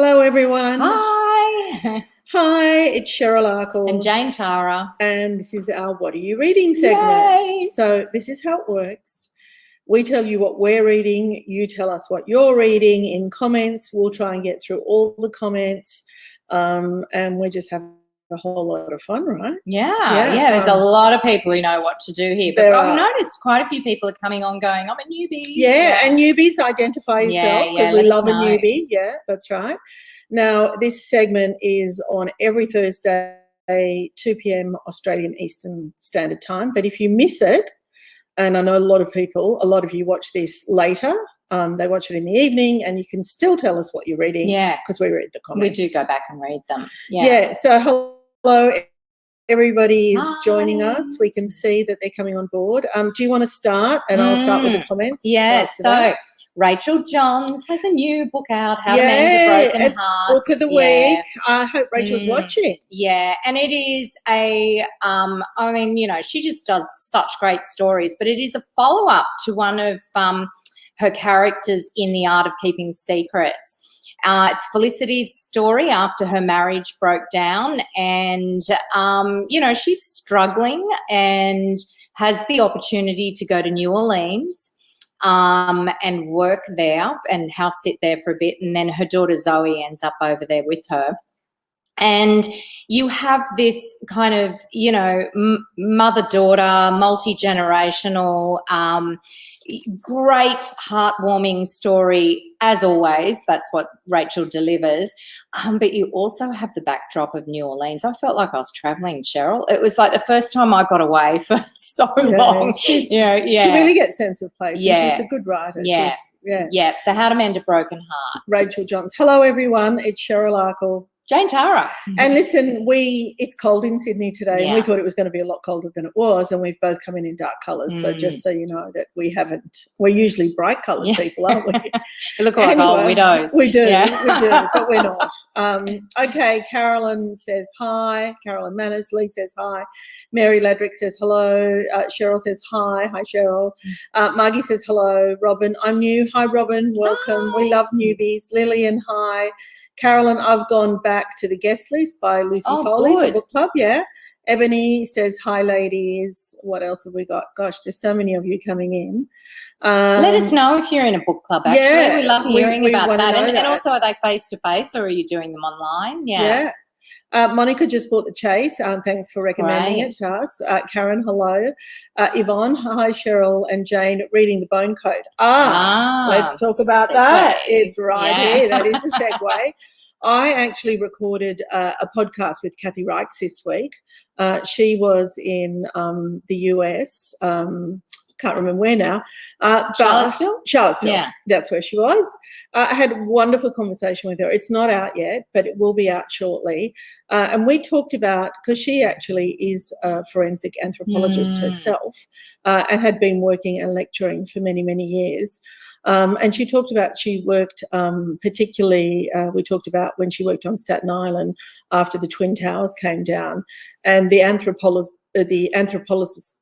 Hello, everyone. Hi. Hi, it's Cheryl Arkle. And Jane Tara. And this is our What Are You Reading segment. Yay. So this is how it works. We tell you what we're reading. You tell us what you're reading in comments. We'll try and get through all the comments. And we just have a whole lot of fun, right? Yeah. There's a lot of people who know what to do here. But I've noticed quite a few people are coming on going, I'm a newbie. Yeah, and newbies, identify yourself because we love a newbie. Yeah, that's right. Now, this segment is on every Thursday, 2 p.m. Australian Eastern Standard Time. But if you miss it, and I know a lot of you watch this later, they watch it in the evening, and you can still tell us what you're reading. Yeah. Because we read the comments. We do go back and read them. Yeah, so hello, everybody is joining us. We can see that they're coming on board. Do you want to start? And I'll start with the comments. Yes, so Rachel Johns has a new book out, How to Mend a Broken Heart. Book of the week. I hope Rachel's watching. Yeah, and it is she just does such great stories, but it is a follow-up to one of her characters in The Art of Keeping Secrets. It's Felicity's story after her marriage broke down, and, she's struggling and has the opportunity to go to New Orleans and work there and house sit there for a bit, and then her daughter Zoe ends up over there with her. And you have this kind of, mother-daughter, multi-generational, great, heartwarming story, as always. That's what Rachel delivers. But you also have the backdrop of New Orleans. I felt like I was traveling, Cheryl. It was like the first time I got away for so long. She really gets sense of place. Yeah. She's a good writer. Yeah. So How to Mend a Broken Heart. Rachel Johns. Hello, everyone. It's Cheryl Arkle. Jane Tara. And listen, it's cold in Sydney today, and we thought it was going to be a lot colder than it was, and we've both come in dark colours. So just so you know that we're usually bright coloured people, aren't we? We look like old widows. We do, but we're not. Okay, Carolyn says hi. Carolyn Mannersley says hi. Mary Ladrick says hello. Cheryl says hi. Hi, Cheryl. Margie says hello. Robin, I'm new. Hi, Robin. Welcome. Hi. We love newbies. Lillian, hi. Carolyn, I've gone back to the guest list by Lucy Foley for Book Club. Yeah. Ebony says, hi, ladies. What else have we got? Gosh, there's so many of you coming in. Let us know if you're in a book club, actually. Yeah, we love hearing about that. And that. Also, are they face-to-face or are you doing them online? Yeah. Monica just bought The Chase. Thanks for recommending it to us. Karen, hello. Yvonne, hi, Cheryl and Jane, reading The Bone Code. Let's talk about that. It's here. That is a segue. I actually recorded a podcast with Kathy Reichs this week. She was in the US. Can't remember where now. Charlottesville? Yeah. That's where she was. I had a wonderful conversation with her. It's not out yet, but it will be out shortly. And we talked about, because she actually is a forensic anthropologist herself and had been working and lecturing for many, many years. And she talked about, she worked particularly, we talked about when she worked on Staten Island after the Twin Towers came down, and the anthropologist's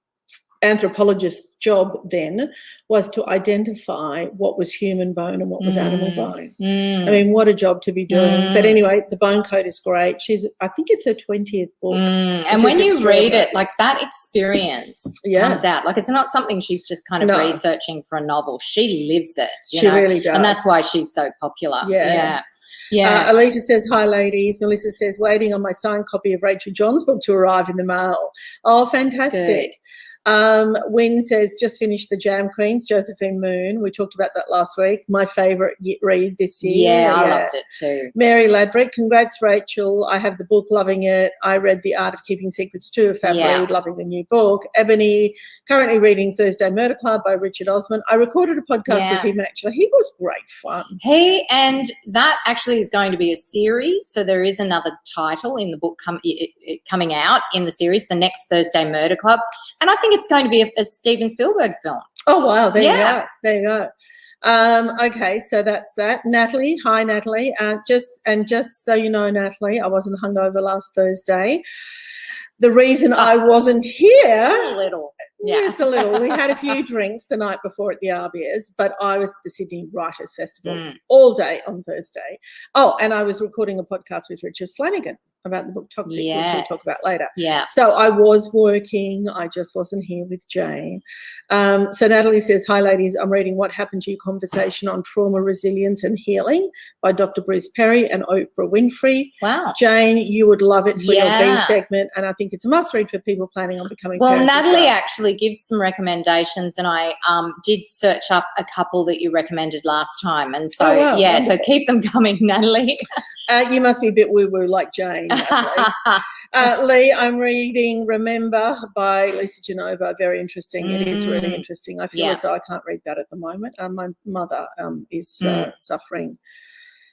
job then was to identify what was human bone and what was animal bone. I mean, what a job to be doing. But anyway, The Bone Code is great. I think it's her 20th book. And when you read it, like that experience comes out. Like it's not something she's just kind of researching for a novel. She lives it. She really does. And that's why she's so popular. Yeah. Alicia says, hi, ladies. Melissa says, waiting on my signed copy of Rachel John's book to arrive in the mail. Oh, fantastic. Good. Wynne says, just finished The Jam Queens, Josephine Moon. We talked about that last week. My favourite read this year. Yeah, I loved it too. Mary Ladrick, congrats, Rachel. I have the book, loving it. I read The Art of Keeping Secrets too, a fab read, loving the new book. Ebony, currently reading Thursday Murder Club by Richard Osman. I recorded a podcast with him, actually. He was great fun. And that actually is going to be a series. So there is another title in the book coming out in the series, The Next Thursday Murder Club. And I think it's going to be a Steven Spielberg film. Oh, wow. There you go. Okay, so that's that. Natalie, hi, Natalie. Just so you know, Natalie, I wasn't hungover last Thursday. The reason I wasn't here, A little. Yeah. just a little. We had a few drinks the night before at the RBS, but I was at the Sydney Writers Festival all day on Thursday. Oh, and I was recording a podcast with Richard Flanagan about the book Toxic, which we'll talk about later. Yeah. So I was working. I just wasn't here with Jane. So Natalie says, hi, ladies. I'm reading What Happened to You Conversation on Trauma, Resilience and Healing by Dr. Bruce Perry and Oprah Winfrey. Wow. Jane, you would love it for your B segment, and I think it's a must-read for people planning on becoming parents. Well, Natalie actually gives some recommendations, and I did search up a couple that you recommended last time. And so, wonderful. So keep them coming, Natalie. You must be a bit woo-woo like Jane. Lee, I'm reading Remember by Lisa Genova. Very interesting. It is really interesting. I feel as though I can't read that at the moment. My mother is suffering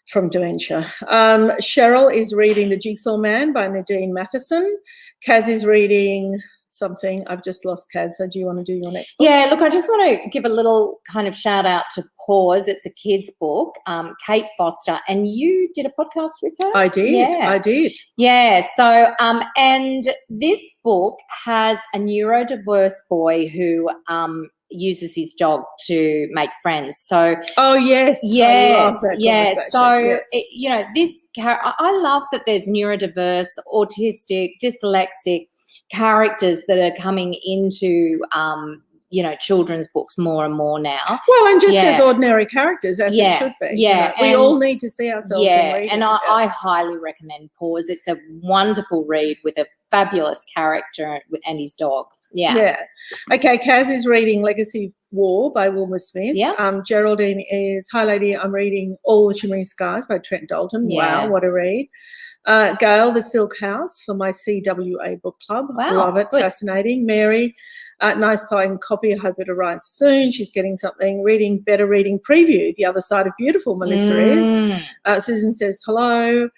from dementia. Cheryl is reading The Jigsaw Man by Nadine Matheson. Kaz is reading something. I've just lost Kaz, so do you want to do your next book? Yeah, look, I just want to give a little kind of shout out to Pause. It's a kid's book, Kate Foster, and you did a podcast with her? I did. Yeah, so and this book has a neurodiverse boy who uses his dog to make friends. So I love that conversation. So I love that there's neurodiverse, autistic, dyslexic characters that are coming into children's books more and more now. Well, and just as ordinary characters, as it should be. Yeah, we all need to see ourselves in reading. And I highly recommend Pause. It's a wonderful read with a fabulous character and his dog. Yeah. Okay, Kaz is reading Legacy War by Wilma Smith. Yeah. Geraldine is, hi lady, I'm reading All the Chimney Skies by Trent Dalton. Yeah. Wow, what a read. Gail, The Silk House for my CWA book club. Wow, love it. good. Fascinating. Mary, nice signed copy. I hope it arrives soon. She's getting something. Reading Better Reading Preview, The Other Side of Beautiful, Melissa is. Susan says hello.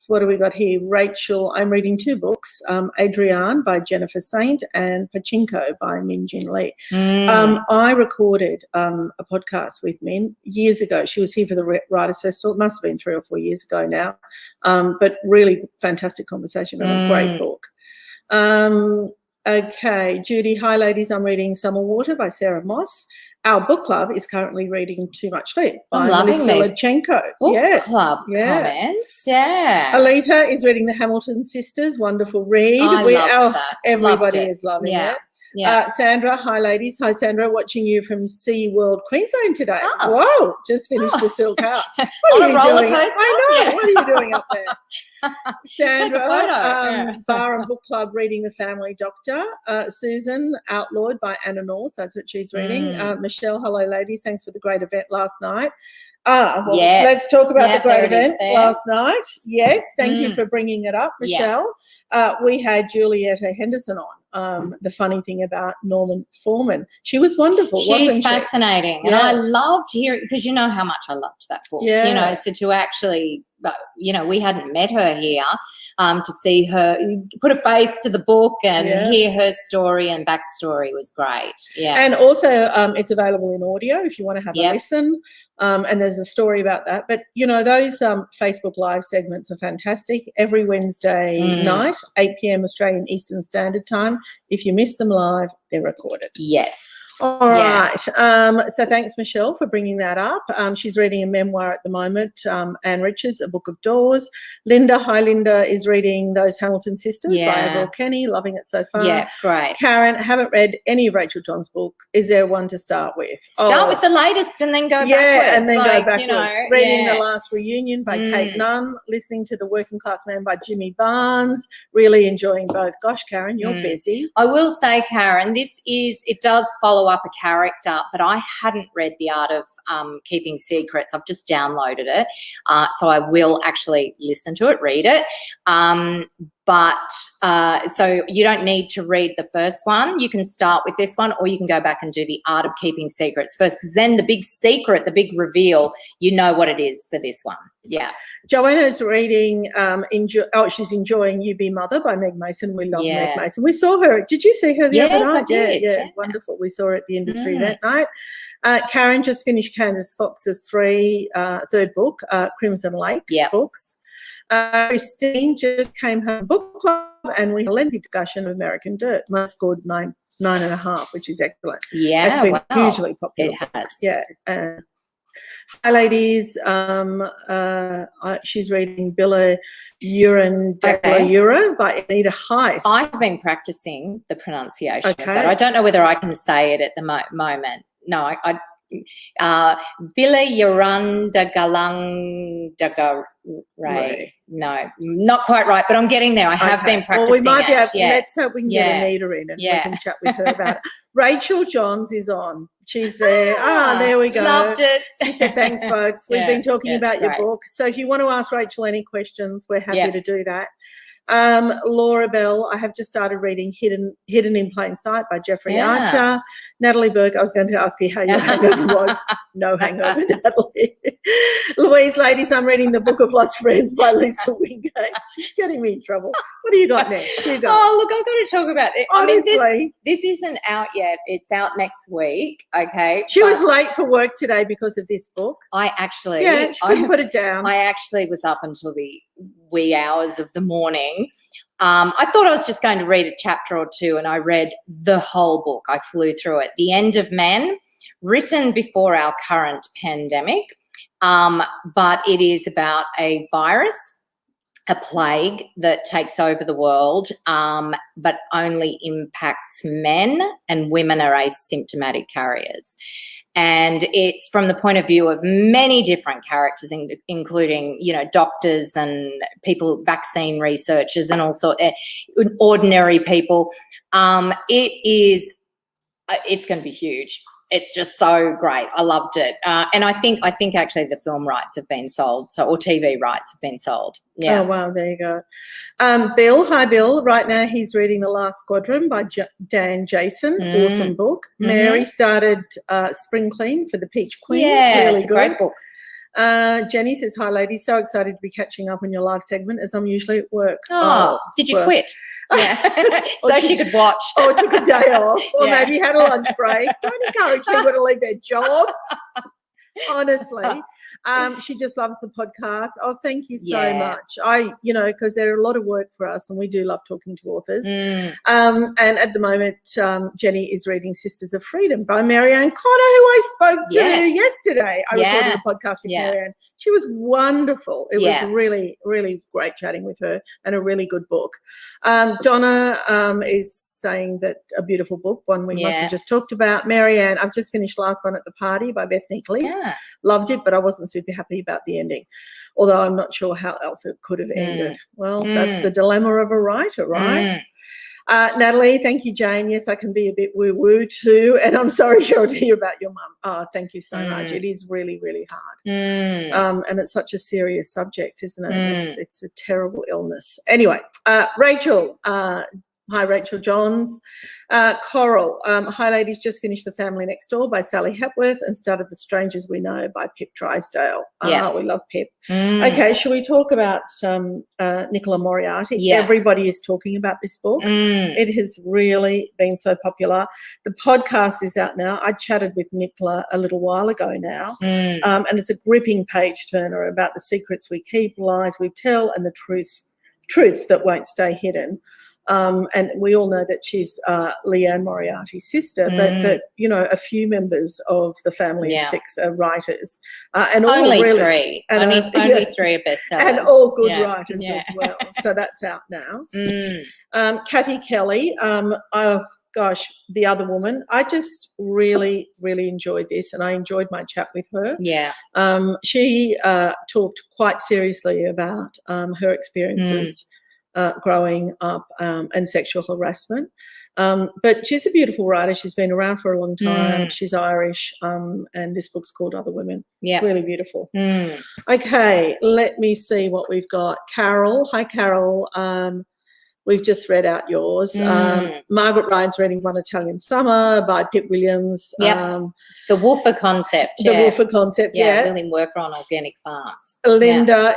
What do we got here? Rachel, I'm reading two books, Adrienne by Jennifer Saint and Pachinko by Min Jin Lee. I recorded a podcast with Min years ago. She was here for the Writers Festival. It must have been 3 or 4 years ago now, but really fantastic conversation and a great book. Okay, Judy, hi ladies, I'm reading Summer Water by Sarah Moss. Our book club is currently reading Too Much Sleep by Melissa Lechenko. Book club comments, Alita is reading The Hamilton Sisters. Wonderful read. I loved that. Everybody is loving it. Yeah. Sandra, hi ladies. Hi Sandra, watching you from Sea World Queensland today. Oh. Whoa, just finished the Silk House. On a roller coaster? I know. What are you doing up there? Sandra, Take a photo. Bar and Book Club reading The Family Doctor. Susan, Outlawed by Anna North. That's what she's reading. Michelle, hello ladies. Thanks for the great event last night. Let's talk about the great event last night. Yes, thank you for bringing it up, Michelle. We had Julietta Henderson on. The funny thing about Norman Foreman, she was wonderful. She's fascinating, and I loved hearing, because you know how much I loved that book. Yeah. So to actually, we hadn't met her here, to see her put a face to the book and hear her story and backstory was great. Yeah, and also it's available in audio if you want to have a listen. And there's a story about that. But those Facebook Live segments are fantastic. Every Wednesday night, 8 p.m. Australian Eastern Standard Time. If you miss them live, they're recorded. Yes. All right. So thanks, Michelle, for bringing that up. She's reading a memoir at the moment, Anne Richards, A Book of Doors. Linda, hi Linda, is reading Those Hamilton Sisters by Avril Kenny. Loving it so far. Yeah, great. Karen, haven't read any of Rachel John's books. Is there one to start with? Start with the latest and then go backwards. Yeah, and then go backwards. Reading The The Last Reunion by Kate Nunn. Listening to The Working Class Man by Jimmy Barnes. Really enjoying both. Gosh, Karen, you're busy. I will say, Karen, it does follow up a character, but I hadn't read The Art of Keeping Secrets. I've just downloaded it. So I will actually listen to it, read it. So you don't need to read the first one. You can start with this one, or you can go back and do The Art of Keeping Secrets first, because then the big secret, the big reveal, you know what it is for this one. Yeah. Joanna's reading, she's enjoying You Be Mother by Meg Mason. We love Meg Mason. We saw her. Did you see her the other night? Yes, I did. Yeah, wonderful. We saw her at the industry event night. Karen just finished Candace Fox's third book, Crimson Lake books. Christine just came home from book club, and we had a lengthy discussion of American Dirt. Mine scored 9.5, which is excellent. Yeah, it's been hugely popular. It has. Yeah. Hi, ladies. She's reading Billa Yarandara by Anita Heiss. I've been practicing the pronunciation of that. I don't know whether I can say it at the moment. No, Billa Yarandara. No, not quite right, but I'm getting there. I have been practicing. Well, we might be able, yes. Let's hope we can get Anita in and we can chat with her about it. Rachel Johns is on. She's there. There we go. Loved it. She said, thanks, folks. We've been talking about your book. So if you want to ask Rachel any questions, we're happy to do that. Laura Bell, I have just started reading Hidden in Plain Sight by Jeffrey Archer. Natalie Burke, I was going to ask you how your hangover was. No hangover, Natalie. Louise, ladies, I'm reading The Book of Lost Friends by Lisa Wingate. She's getting me in trouble. What do you got next? Oh, look, I've got to talk about it. Honestly. I mean, this isn't out yet. It's out next week, okay? She was late for work today because of this book. She couldn't put it down. I actually was up until the wee hours of the morning. I thought I was just going to read a chapter or two, and I read the whole book. I flew through it. The End of Men, written before our current pandemic, but it is about a virus, a plague that takes over the world, but only impacts men, and women are asymptomatic carriers. And it's from the point of view of many different characters, including, doctors and people, vaccine researchers, and also ordinary people. It's going to be huge. It's just so great. I loved it. And I think actually the film rights have been sold, or TV rights have been sold. Yeah. Oh, wow. There you go. Bill. Hi, Bill. Right now he's reading The Last Squadron by Dan Jason. Awesome book. Mary started Spring Clean for the Peach Queen. Yeah, really it's a great book. Jenny says, hi, ladies. So excited to be catching up on your live segment as I'm usually at work. Did you quit? Yeah. So she could watch. Or took a day off, or maybe had a lunch break. Don't encourage people to leave their jobs. Honestly, she just loves the podcast. Oh, thank you so much. Because they're a lot of work for us, and we do love talking to authors. And at the moment, Jenny is reading Sisters of Freedom by Marianne Connor, who I spoke to yesterday. I recorded a podcast with Marianne. She was wonderful. It was really, really great chatting with her, and a really good book. Donna is saying that a beautiful book, one we must have just talked about. Marianne, I've just finished Last One at the Party by Bethany Clift. Loved it, but I wasn't super happy about the ending, although I'm not sure how else it could have ended. Well, that's the dilemma of a writer, right? Natalie, thank you, Jane. Yes, I can be a bit woo-woo too, and I'm sorry, Cheryl, to hear about your mum. Oh, thank you so much. It is really, really hard, and it's such a serious subject, isn't it? It's a terrible illness. Anyway, Rachel. Hi, Rachel Johns. Coral. Hi, ladies. Just finished The Family Next Door by Sally Hepworth and started The Strangers We Know by Pip Drysdale. We love Pip. Okay, shall we talk about Nicola Moriarty? Everybody is talking about this book. It has really been so popular. The podcast is out now. I chatted with Nicola a little while ago now, and it's a gripping page-turner about the secrets we keep, lies we tell, and the truths that won't stay hidden. And we all know that she's Leanne Moriarty's sister, but that, a few members of the family of six are writers. And only all really, three. And only three are bestsellers. And all good writers as well. So that's out now. Kathy Kelly, The Other Woman. I just really, really enjoyed this, and I enjoyed my chat with her. She talked quite seriously about her experiences growing up and sexual harassment. But she's a beautiful writer. She's been around for a long time. She's Irish, and this book's called Other Women. Really beautiful. Okay, let me see what we've got. Carol. Hi, Carol. We've just read out yours. Margaret Ryan's reading One Italian Summer by Pip Williams. The Wolfer Concept. The Wolfer Concept, William Worker on Organic Farms. Linda,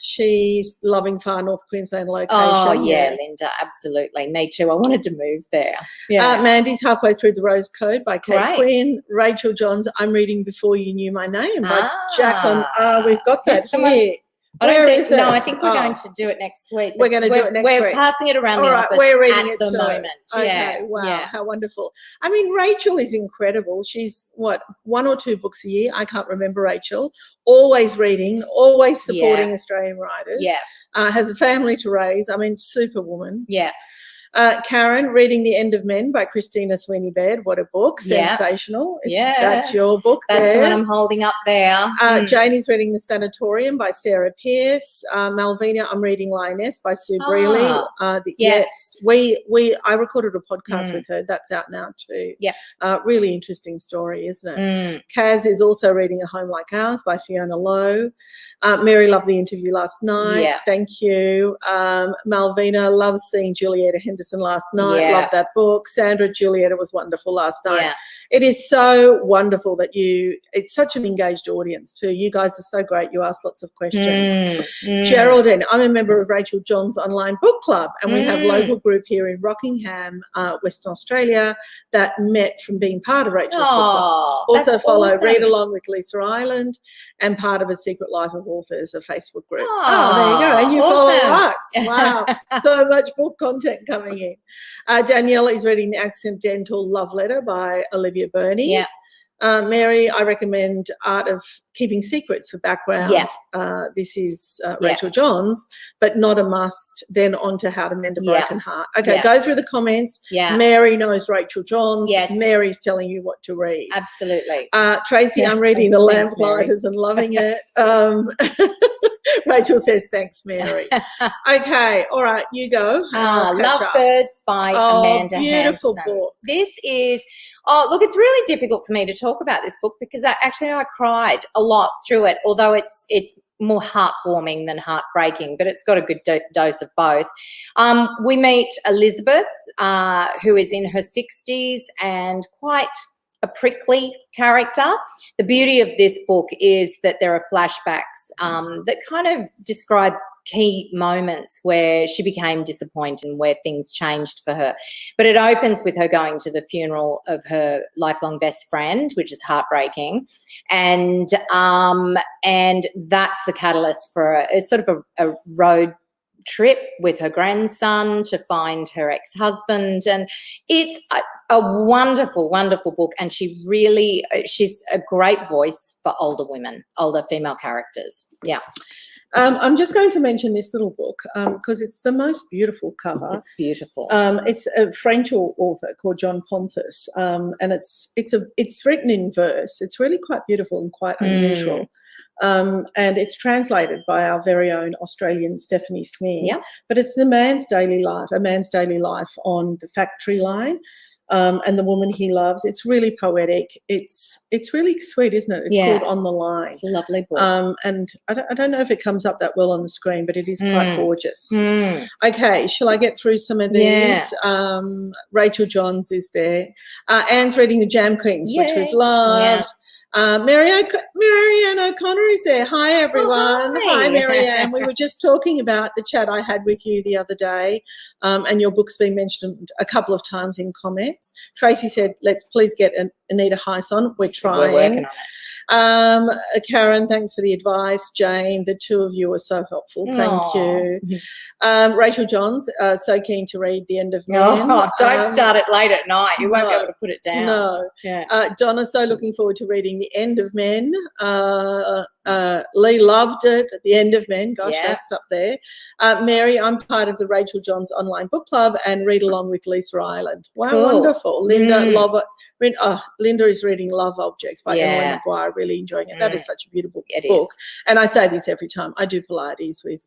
she's loving far North Queensland location. Oh, yeah, Linda, absolutely. Me too. I wanted to move there. Mandy's halfway through The Rose Code by Kate Quinn. Rachel Johns, I'm reading Before You Knew My Name by Jacqueline. We've got that here. I don't Where think. is it? No, I think we're Oh. going to do it next week. We're going to do it next week. We're passing it around All the right, office we're reading at it the too. moment. Okay, wow, how wonderful. I mean, Rachel is incredible. She's, 1 or 2 books a year? I can't remember Rachel. Always reading, always supporting Australian writers. Yeah. Has a family to raise. I mean, superwoman. Yeah. Karen, reading The End of Men by Christina Sweeney Baird. What a book. Sensational. That's your book. That's the one I'm holding up there. Janie's reading The Sanatorium by Sarah Pearce. Malvina, I'm reading Lioness by Sue Brealey. Yes, I recorded a podcast with her. That's out now too. Yeah. Really interesting story, isn't it? Kaz is also reading A Home Like Ours by Fiona Lowe. Mary loved the interview last night. Yeah. Thank you. Malvina loves seeing Julietta Henderson last night. Love that book. Sandra, Julietta was wonderful last night. Yeah. It is so wonderful that it's such an engaged audience too. You guys are so great. You ask lots of questions. Geraldine, I'm a member of Rachel John's online book club, and we have a local group here in Rockingham, Western Australia, that met from being part of Rachel's book club. Also follow awesome. Read Along with Lisa Island and part of A Secret Life of Authors, a Facebook group. There you go. And you follow us. Wow. So much book content coming in. Danielle is reading The Accidental Love Letter by Olivia Burney. Yeah. Mary, I recommend Art of Keeping Secrets for background. Yeah. This is Rachel Johns, but not a must. Then on to How to Mend a Broken Heart. Okay, go through the comments. Yeah. Mary knows Rachel Johns. Yes. Mary's telling you what to read. Absolutely. Tracy, I'm reading The Lamplighters and loving it. Rachel says, thanks, Mary. Okay, all right, you go. Lovebirds by Amanda beautiful Hanson. book. This is, look, it's really difficult for me to talk about this book because I cried a lot through it, although it's more heartwarming than heartbreaking, but it's got a good dose of both. We meet Elizabeth, who is in her 60s and quite a prickly character. The beauty of this book is that there are flashbacks that kind of describe key moments where she became disappointed and where things changed for her. But it opens with her going to the funeral of her lifelong best friend, which is heartbreaking. And that's the catalyst for a sort of a road trip with her grandson to find her ex-husband. And it's a wonderful, wonderful book. And she's a great voice for older women, older female characters. Yeah. I'm just going to mention this little book because it's the most beautiful cover. It's beautiful. It's a French author called John Ponthus, and it's written in verse. It's really quite beautiful and quite unusual. And it's translated by our very own Australian Stephanie Smear. Yeah. But it's a man's daily life on the factory line. And the woman he loves. It's really poetic. It's really sweet, isn't it? It's called On the Line. It's a lovely book. And I don't know if it comes up that well on the screen, but it is quite gorgeous. Okay, shall I get through some of these? Yeah. Rachel Johns is there. Anne's reading The Jam Queens, which we've loved. Yeah. Marianne O'Connor is there. Hi, everyone. Hi. Hi, Marianne. We were just talking about the chat I had with you the other day, and your book's been mentioned a couple of times in comments. Tracy said, let's please get Anita Heiss on. We're trying. We're working on it. Karen, thanks for the advice. Jane, the two of you are so helpful. Thank you. Rachel Johns, so keen to read The End of Men. Don't start it late at night. You won't be able to put it down. No. Yeah. Donna, so looking forward to reading The End of Men. Lee loved it. The End of Men. Gosh, that's up there. Mary, I'm part of the Rachel Johns online book club and read along with Lisa Island. Wow, cool. Wonderful. Linda, Linda is reading Love Objects by Emily McGuire. Really enjoying it. That is such a beautiful book. And I say this every time. I do Pilates with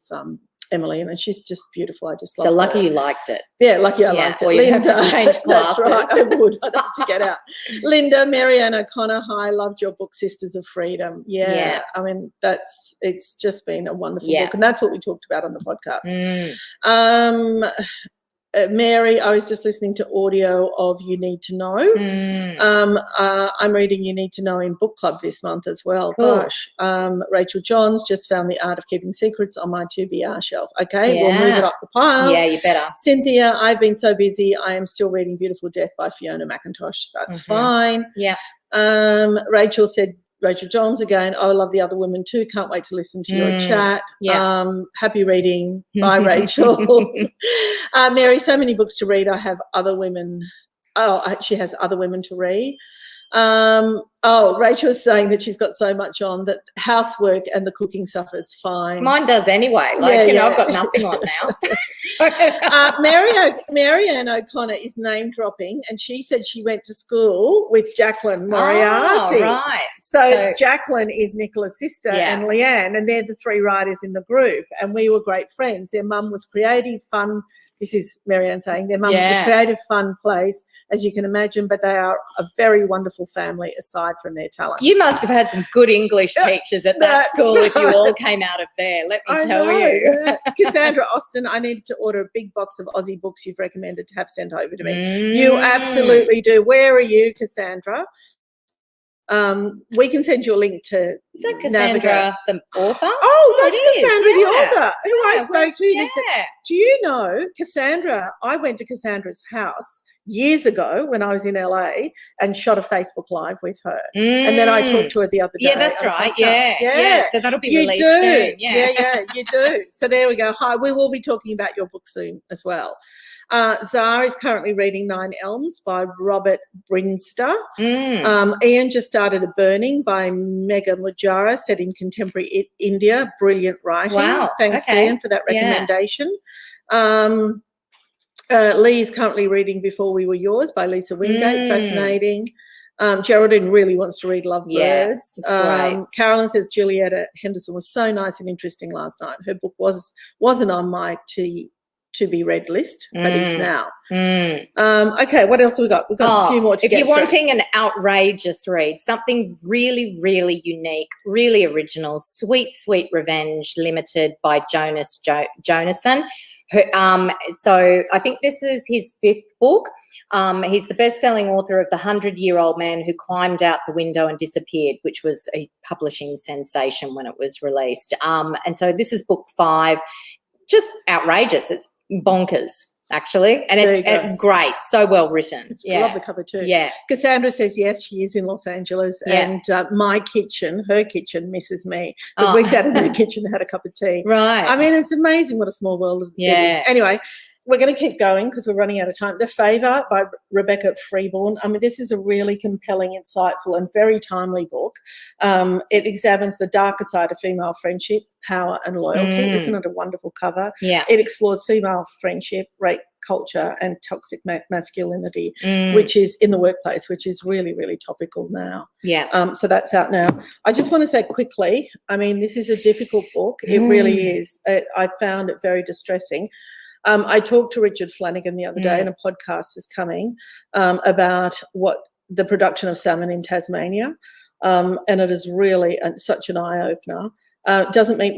Emily, and she's just beautiful. I just love her. So lucky you liked it. Yeah, lucky I liked it. Or you'd have to change classes. That's right, I would. I'd have to get out. Linda, Marianne O'Connor, hi, loved your book, Sisters of Freedom. Yeah. I mean, it's just been a wonderful book, and that's what we talked about on the podcast. Mary, I was just listening to audio of You Need to Know. I'm reading You Need to Know in book club this month as well. Cool. Gosh. Rachel Johns just found The Art of Keeping Secrets on my 2BR shelf. Okay, we'll move it up the pile. Yeah, you better. Cynthia, I've been so busy. I am still reading Beautiful Death by Fiona McIntosh. That's fine. Yeah. Rachel said, Rachel Johns again. I love the other women too. Can't wait to listen to your chat. Yeah. Happy reading. Bye, Rachel. Mary, so many books to read. I have other women. Oh, she has other women to read. Rachel was saying that she's got so much on that housework and the cooking suffers fine. Mine does anyway. I've got nothing on now. Marianne O'Connor is name dropping, and she said she went to school with Jacqueline Moriarty. Oh, right. So Jacqueline is Nicola's sister and Leanne, and they're the three writers in the group, and we were great friends. Their mum was creative, fun. This is Marianne saying their mum was creative, fun place, as you can imagine, but they are a very wonderful family aside from their talent. You must have had some good English teachers at that school if you all came out of there, let me tell you. Cassandra Austin, I needed to order a big box of Aussie books you've recommended to have sent over to me. You absolutely do. Where are you, Cassandra? We can send you a link to. Is that Cassandra, the author? Oh, that's Cassandra, the author, who I spoke to. Yeah. Do you know, Cassandra, I went to Cassandra's house years ago when I was in LA and shot a Facebook Live with her. And then I talked to her the other day. Yeah, that's right. Yeah. So that'll be released soon. Yeah, you do. So there we go. Hi, we will be talking about your book soon as well. Zara is currently reading 9 Elms by Robert Brinster. Ian just started A Burning by Megha Mujara, set in contemporary India. Brilliant writing. Wow. Thanks, Ian, for that recommendation. Lee is currently reading Before We Were Yours by Lisa Wingate. Fascinating. Geraldine really wants to read Lovebirds. Great. Carolyn says Julietta Henderson was so nice and interesting last night. Her book wasn't on my to be read list, but is now. Okay, what else have we got? We've got a few more to get through. If you're wanting an outrageous read, something really, really unique, really original, Sweet, Sweet Revenge Limited by Jonas Jonason. So I think this is his 5th book. He's the best-selling author of The 100-Year-Old Man Who Climbed Out the Window and Disappeared, which was a publishing sensation when it was released. And so this is book 5. Just outrageous. It's bonkers, actually. And it's great. So well written. I love the cover too. Yeah. Cassandra says, yes, she is in Los Angeles. And her kitchen misses me. Because we sat in her kitchen and had a cup of tea. Right. I mean, it's amazing what a small world it is. Anyway, we're going to keep going because we're running out of time. The Favour by Rebecca Freeborn. I mean, this is a really compelling, insightful and very timely book. It examines the darker side of female friendship, power and loyalty. Isn't it a wonderful cover? Yeah. It explores female friendship, rape culture and toxic masculinity, which is in the workplace, which is really, really topical now. Yeah. So that's out now. I just want to say quickly, I mean, this is a difficult book. It really is. I found it very distressing. I talked to Richard Flanagan the other day, and a podcast is coming about what the production of salmon in Tasmania, and it is really such an eye opener. Doesn't mean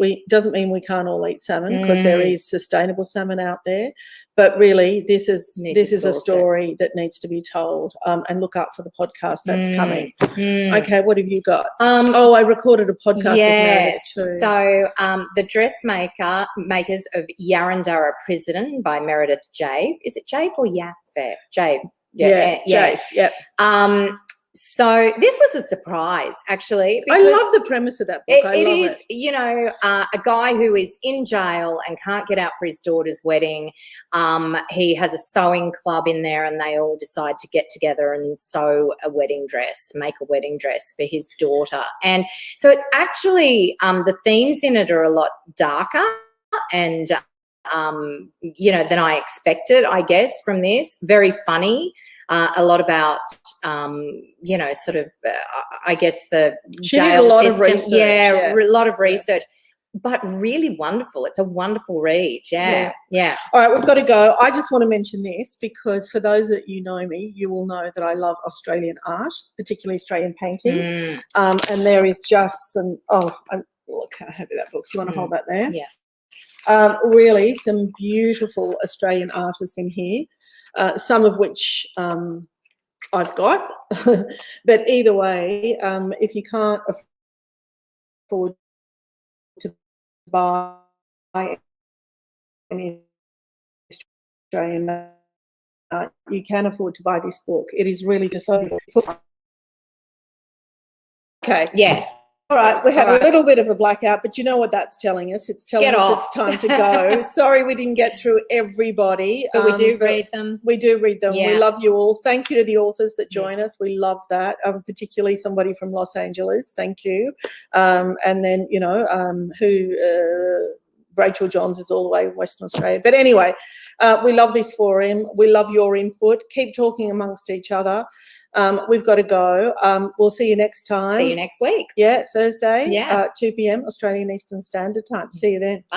we can't all eat salmon, because there is sustainable salmon out there, but really this is a story that needs to be told. And look out for the podcast that's coming. Okay, what have you got? I recorded a podcast with Meredith too. So the Dressmakers of Yarandara Prison by Meredith Jave. Is it Jave or Jaffe? Jave. Jave. Yep. So this was a surprise, actually. I love the premise of that book. It is, a guy who is in jail and can't get out for his daughter's wedding. He has a sewing club in there, and they all decide to get together and make a wedding dress for his daughter. And so it's actually, the themes in it are a lot darker and than I expected, I guess, from this. Very funny. A lot about, I guess the jail system. A lot of research, but really wonderful. It's a wonderful read. Yeah. All right, we've got to go. I just want to mention this because for those that you know me, you will know that I love Australian art, particularly Australian painting. And there is just some, I'm happy that book. Do you want to hold that there? Yeah. Really some beautiful Australian artists in here. Some of which I've got, but either way, if you can't afford to buy any Australian art, you can afford to buy this book. It is really just so Okay. Yeah. All right, we had All right. a little bit of a blackout, but you know what that's telling us? It's telling Get us off. it's time to go. Sorry we didn't get through everybody. But we do but read them. We do read them. We Yeah. love you all. Thank you to the authors that join us. We love that, particularly somebody from Los Angeles. Thank you. And then, Rachel Johns is all the way in Western Australia. But anyway, we love this forum. We love your input. Keep talking amongst each other. We've got to go. We'll see you next time. See you next week. Yeah, Thursday, Yeah. 2 p.m. Australian Eastern Standard Time. See you then.